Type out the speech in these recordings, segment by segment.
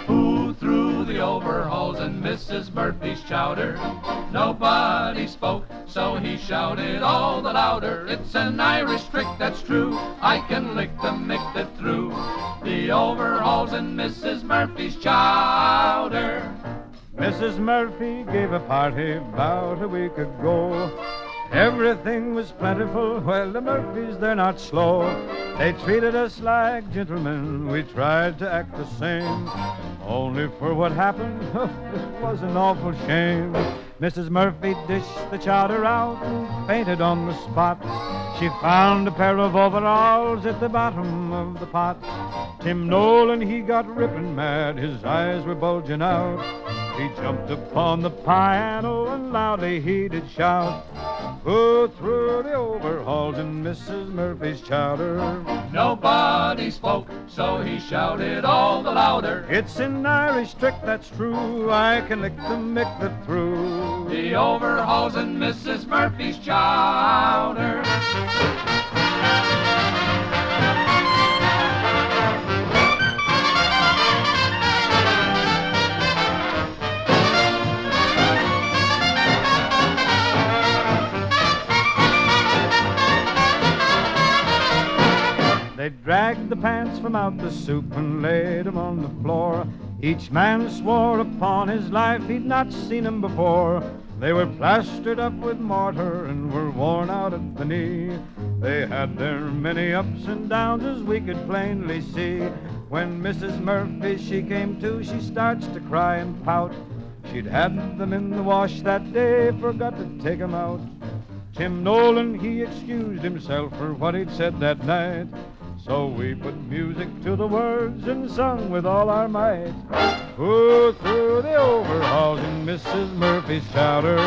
Who threw the overalls in Mrs. Murphy's chowder? Nobody spoke, so he shouted all the louder. It's an Irish trick, that's true. I can lick the mick that threw the overalls in Mrs. Murphy's chowder. Mrs. Murphy gave a party about a week ago. Everything was plentiful. Well, the Murphys, they're not slow. They treated us like gentlemen. We tried to act the same. Only for what happened, it was an awful shame. Mrs. Murphy dished the chowder out and fainted on the spot. She found a pair of overalls at the bottom of the pot. Tim Nolan, he got ripping mad. His eyes were bulging out. He jumped upon the piano and loudly he did shout, "Who threw the overalls in Mrs. Murphy's chowder?" Nobody spoke, so he shouted all the louder. It's an Irish trick, that's true. I can lick the mick that threw the overalls in Mrs. Murphy's chowder. They dragged the pants from out the soup and laid 'em on the floor. Each man swore upon his life he'd not seen 'em before. They were plastered up with mortar and were worn out at the knee. They had their many ups and downs as we could plainly see. When Mrs. Murphy, she came to, she starts to cry and pout. She'd had them in the wash that day, forgot to take 'em out. Tim Nolan, he excused himself for what he'd said that night. So we put music to the words and sung with all our might. Who threw the overalls in Mrs. Murphy's chowder?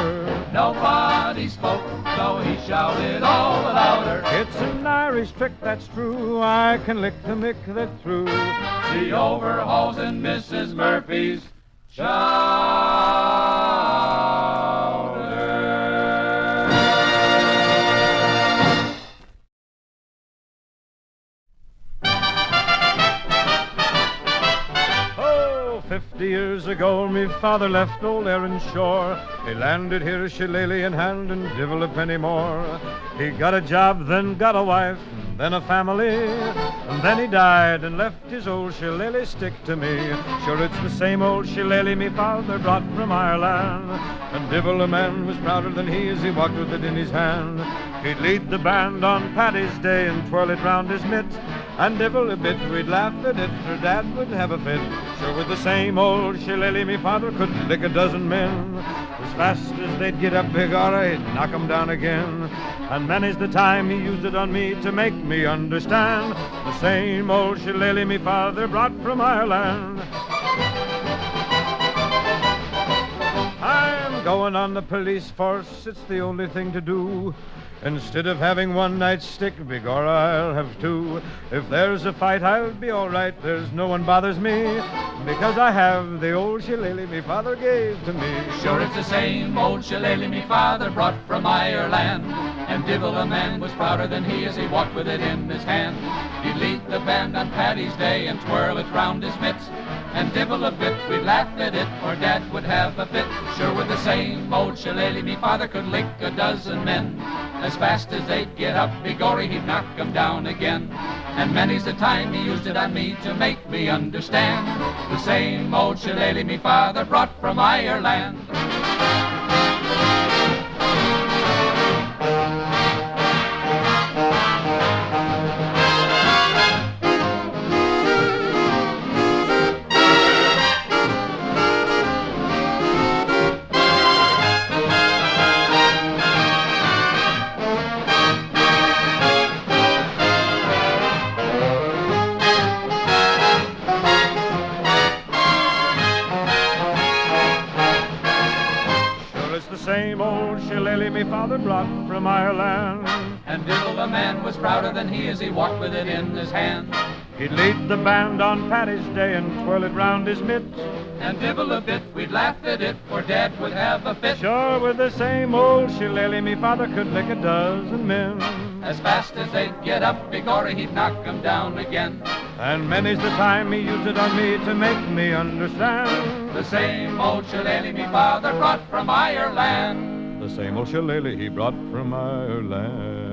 Nobody spoke, so he shouted all the louder. It's an Irish trick, that's true. I can lick the mick that threw the overalls in Mrs. Murphy's chowder. Oh, 50 years ago, me father left old Erin Shore. He landed here, shillelagh in hand, and divil a penny more. He got a job, then got a wife, and then a family, and then he died and left his old shillelagh stick to me. Sure, it's the same old shillelagh me father brought from Ireland, and divil a man was prouder than he as he walked with it in his hand. He'd lead the band on Paddy's Day and twirl it round his mitt, and divil a bit we'd laugh at it, for Dad would have a fit. Sure, with the same old shillelagh me father could lick a dozen men. As fast as they'd get up, begorra, he'd knock 'em down again. And many's the time he used it on me to make me understand the same old shillelagh me father brought from Ireland. I'm going on the police force, it's the only thing to do. Instead of having one night's stick, begorra, I'll have two. If there's a fight, I'll be all right. There's no one bothers me, because I have the old shillelagh me father gave to me. Sure, it's the same old shillelagh me father brought from Ireland, and divil a man was prouder than he as he walked with it in his hand. He'd lead the band on Paddy's Day and twirl it round his mitts, and divil a bit we'd laugh at it, or Dad would have a fit. Sure, with the same old shillelagh me father could lick a dozen men. As fast as they'd get up, begorry, he'd knock 'em down again. And many's the time he used it on me to make me understand the same old shillelagh me father brought from Ireland. Same old shillelagh me father brought from Ireland, and divil a man was prouder than he as he walked with it in his hand. He'd lead the band on Paddy's Day and twirl it round his mitt, and divil a bit we'd laugh at it, for Dad would have a fit. Sure, with the same old shillelagh me father could lick a dozen men. as fast as they'd get up, begorry, he'd knock 'em down again. And many's the time he used it on me to make me understand. The same old shillelagh me father brought from Ireland. The same old shillelagh he brought from Ireland.